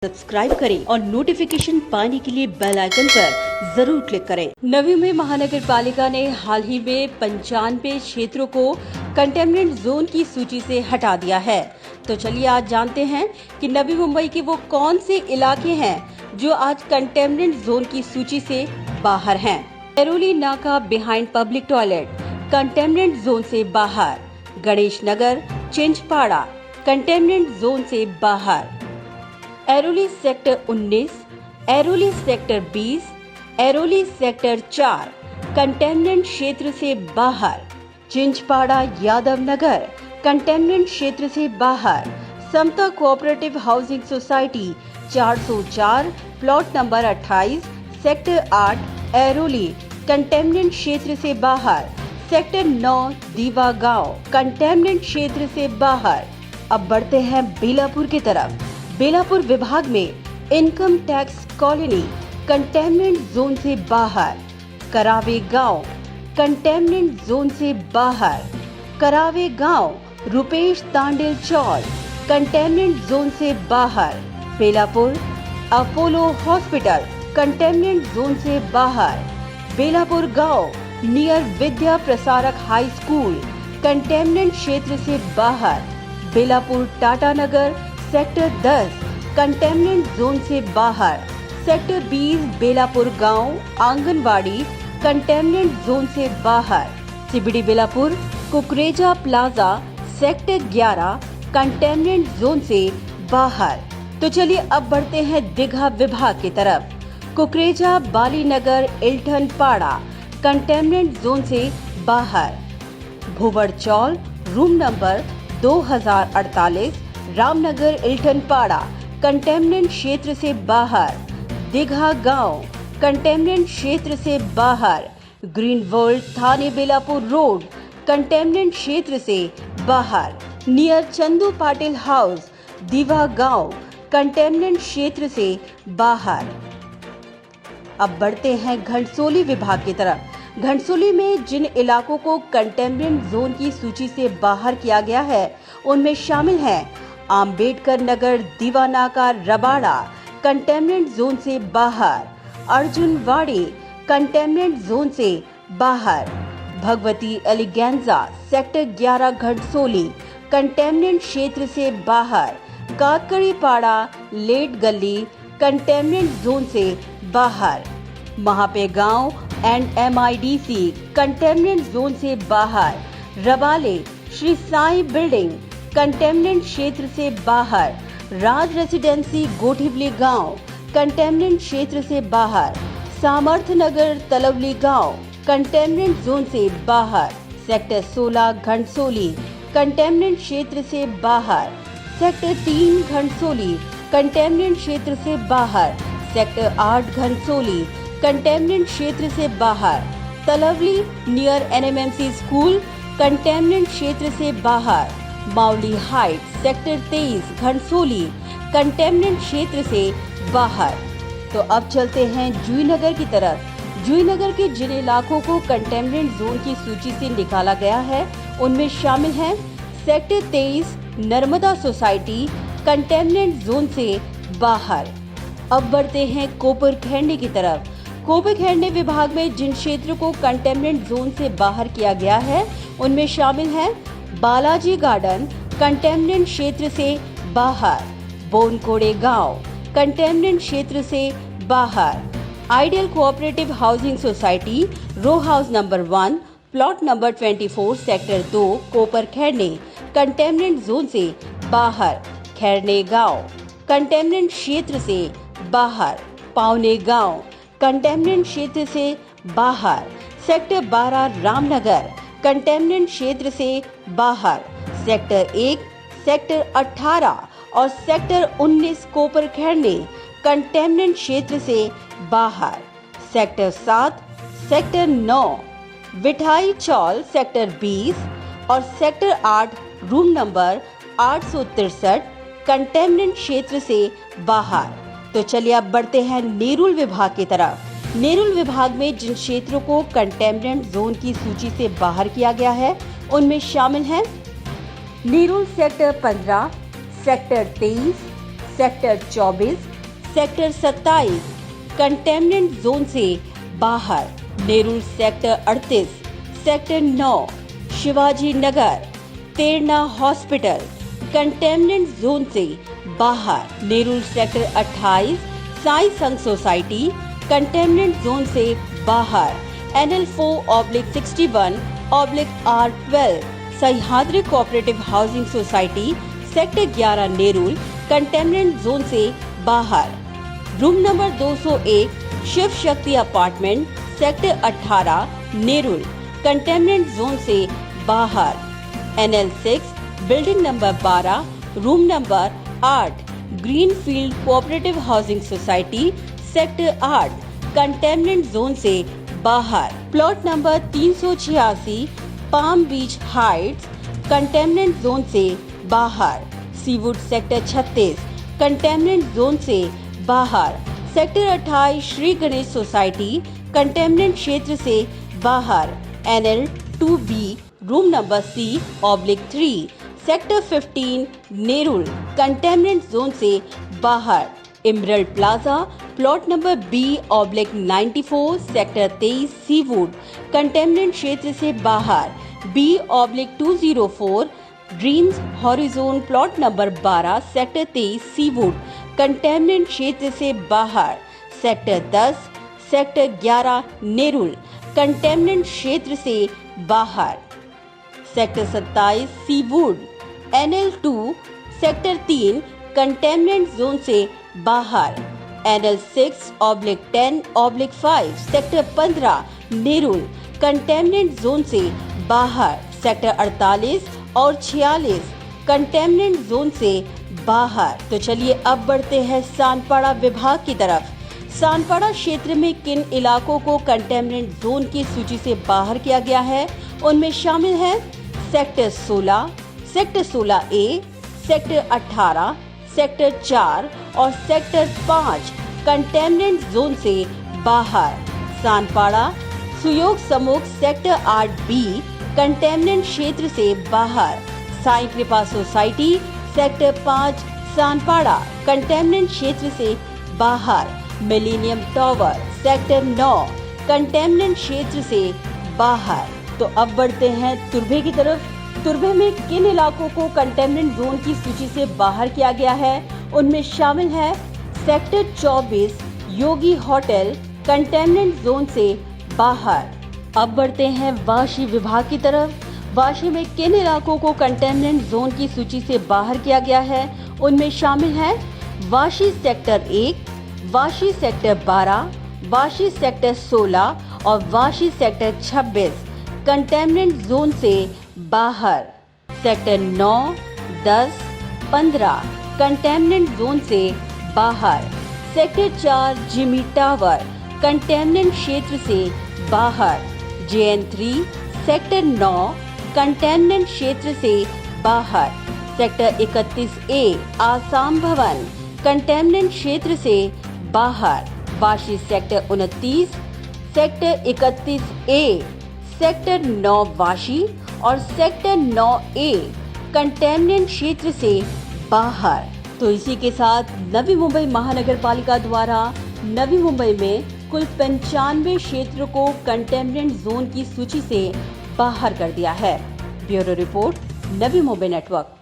Subscribe करें और notification पाने के लिए बेल आइकन पर जरूर क्लिक करें। नवी मुंबई महानगर पालिका ने हाल ही में 95 क्षेत्रों को कंटेनमेंट जोन की सूची से हटा दिया है। तो चलिए आज जानते हैं कि नवी मुंबई के वो कौन से इलाके हैं जो आज कंटेनमेंट जोन की सूची से बाहर हैं। एरोली नाका behind public toilet containment zone से बाहर। गणेश नगर चिंचपाड़ा कंटेनमेंट जोन से बाहर। Airoli sector 19, Airoli sector 20, Airoli sector 4 containment क्षेत्र से बाहर। चिंचपाड़ा यादव नगर कंटेनमेंट क्षेत्र से बाहर। Samta cooperative housing society 404 plot number 28 sector 8 Airoli containment क्षेत्र से बाहर। सेक्टर 9 दीवा गांव कंटेनमेंट क्षेत्र से बाहर। अब बढ़ते हैं बेलापुर की तरफ। बेलापुर विभाग में income tax colony containment zone से बाहर। करावे गांव कंटेनमेंट जोन से बाहर। करावे गांव रुपेश तांडेल चौल कंटेनमेंट जोन से बाहर। Belapur Apollo hospital containment zone से बाहर। बेलापुर गांव near Vidya Prasarak high school containment क्षेत्र से बाहर। बेलापुर टाटा नगर सेक्टर 10 कंटेनमेंट जोन से बाहर। सेक्टर 20 बेलापुर गांव आंगनवाड़ी कंटेनमेंट जोन से बाहर। CBD Belapur Kukreja plaza sector 11 containment zone से बाहर। तो चलिए अब बढ़ते हैं दीघा विभाग की तरफ। कुकरेजा बाली नगर इल्टन पाड़ा कंटेनमेंट जोन से बाहर। भुवर चौल रूम नंबर 2048 रामनगर इल्टन पाड़ा कंटेनमेंट क्षेत्र से बाहर। दीघा गांव कंटेनमेंट क्षेत्र से बाहर। ग्रीन वर्ल्ड थाने बेलापुर रोड कंटेनमेंट क्षेत्र से बाहर। नियर चंदू पाटिल हाउस दीवा गांव कंटेनमेंट क्षेत्र से बाहर। अब बढ़ते हैं घंटसोली विभाग की तरफ। घंटसोली में जिन इलाकों को कंटेनमेंट जोन की सूची से बाहर किया गया है उनमें शामिल हैं आम्बेडकर नगर दीवानाका रबाड़ा कंटेनमेंट जोन से बाहर। अर्जुनवाड़ी कंटेनमेंट जोन से बाहर। भगवती एलिगेंजा सेक्टर 11 घंटसोली कंटेनमेंट क्षेत्र से बाहर। काकड़ीपाड़ा लेट गली कंटेनमेंट जोन से बाहर। महापे गांव एंड MIDC कंटेनमेंट जोन से बाहर। रबाले श्री साई बिल्डिंग कंटेनमेंट क्षेत्र से बाहर। राज रेसिडेंसी गोठिवली गांव कंटेनमेंट क्षेत्र से बाहर। सामर्थ नगर तलवली गांव कंटेनमेंट जोन से बाहर। सेक्टर 16 घंटसोली कंटेनमेंट क्षेत्र से बाहर। सेक्टर 3 घंटसोली कंटेनमेंट क्षेत्र से बाहर। सेक्टर 8 घंटसोली कंटेनमेंट क्षेत्र से बाहर। Talawali near NMMC school containment क्षेत्र से बाहर। माउली हाइट सेक्टर 23 घंटसोली कंटेनमेंट क्षेत्र से बाहर। तो अब चलते हैं जूहीनगर की तरफ। जूहीनगर के जिन इलाकों को कंटेनमेंट जोन की सूची से निकाला गया है उनमें शामिल हैं sector 23 Narmada society containment zone से बाहर। अब बढ़ते हैं कोपरखैरणे की तरफ। कोपरखैरणे विभाग में जिन क्षेत्रों को कंटेनमेंट जोन से बाहर किया गया है उनमें शामिल हैं बालाजी गार्डन कंटेनमेंट क्षेत्र से बाहर। बोनकोड़े गांव कंटेनमेंट क्षेत्र से बाहर। Ideal cooperative housing society row house number 1 plot number 24 sector 2 Koparkhairane containment zone से बाहर। खैरणे गांव कंटेनमेंट क्षेत्र से बाहर। पावने गांव कंटेनमेंट क्षेत्र से बाहर। सेक्टर 12 रामनगर कंटेनमेंट क्षेत्र से बाहर। सेक्टर 1 सेक्टर 18 और सेक्टर 19 कोपरखैरणे कंटेनमेंट क्षेत्र से बाहर। सेक्टर 7 सेक्टर 9 विठाई चौल सेक्टर 20 और सेक्टर 8 रूम नंबर 863 कंटेनमेंट क्षेत्र से बाहर। तो चलिए अब बढ़ते हैं नेरुल विभाग की तरफ। नेरुल विभाग में जिन क्षेत्रों को कंटेनमेंट जोन की सूची से बाहर किया गया है उनमें शामिल हैं Nerul sector 15, sector 23, sector 24, sector 27 containment zone से बाहर। Nerul sector 38, sector 9 Shivaji Nagar Terna hospital containment zone से बाहर। नेरुल सेक्टर 28 साई संघ सोसाइटी कंटेनमेंट जोन से बाहर। NL4/61/R12 Sahyadri cooperative housing society sector 11 Nerul containment zone से बाहर। Room number 201 Shiv Shakti apartment sector 18 Nerul containment zone से बाहर। NL6 building number 12 room number 8 greenfield cooperative housing society sector 8 containment zone से बाहर। प्लॉट नंबर 386 पाम बीच Heights containment zone से बाहर। Seawood sector 36 containment zone से बाहर। Sector 28 Shri Ganesh society containment क्षेत्र से बाहर। NL2B room number C/3 sector 15 Nerul containment zone से बाहर। Emerald Plaza plot number B/94 sector 23 Seawood containment क्षेत्र से बाहर। B/204 Dreams Horizon plot number 12 sector 23 Seawood containment क्षेत्र से बाहर। सेक्टर 10 सेक्टर 11 नेरुल कंटेनमेंट क्षेत्र से बाहर। Sector 27 Seawood NL2 sector 3 containment zone से बाहर। NL6/10/5 sector 15 Nerul containment zone से बाहर। सेक्टर 48 और 46 कंटेनमेंट जोन से बाहर। तो चलिए अब बढ़ते हैं सानपाड़ा विभाग की तरफ। सानपाड़ा क्षेत्र में किन इलाकों को कंटेनमेंट जोन की सूची से बाहर किया गया है, उनमें शामिल है sector 16, sector 16A, sector 18, sector 4 और सेक्टर 5 कंटेनमेंट जोन से बाहर। सानपाड़ा सुयोग समूह सेक्टर 8B कंटेनमेंट क्षेत्र से बाहर। साई कृपा सोसाइटी सेक्टर 5 सानपाड़ा कंटेनमेंट क्षेत्र से बाहर। मिलेनियम टावर सेक्टर 9 कंटेनमेंट क्षेत्र से बाहर। तो अब बढ़ते हैं तुर्भे की तरफ। तुर्भे में किन इलाकों को कंटेनमेंट जोन की सूची से बाहर किया गया है, उनमें शामिल है सेक्टर 24 योगी होटल कंटेनमेंट जोन से बाहर। अब बढ़ते हैं वाशी विभाग की तरफ। वाशी में किन इलाकों को कंटेनमेंट जोन की सूची से बाहर किया गया है, उनमें शामिल है Vashi sector 1, Vashi sector 12, Vashi sector 16 और वाशी सेक्टर 26 कंटेनमेंट जोन से बाहर। सेक्टर 9, 10, 15 कंटेनमेंट जोन से बाहर। सेक्टर 4 जिमी टावर कंटेनमेंट क्षेत्र से बाहर। JN3 सेक्टर 9 कंटेनमेंट क्षेत्र से बाहर। सेक्टर 31A आसाम भवन कंटेनमेंट क्षेत्र से बाहर। Vashi sector 29, sector 31A, sector 9 Vashi और सेक्टर 9A कंटेनमेंट क्षेत्र से बाहर। तो इसी के साथ नवी मुंबई महानगर पालिका द्वारा नवी मुंबई में कुल 95 क्षेत्र को कंटेनमेंट जोन की सूची से बाहर कर दिया है। Bureau report Navi Mumbai network.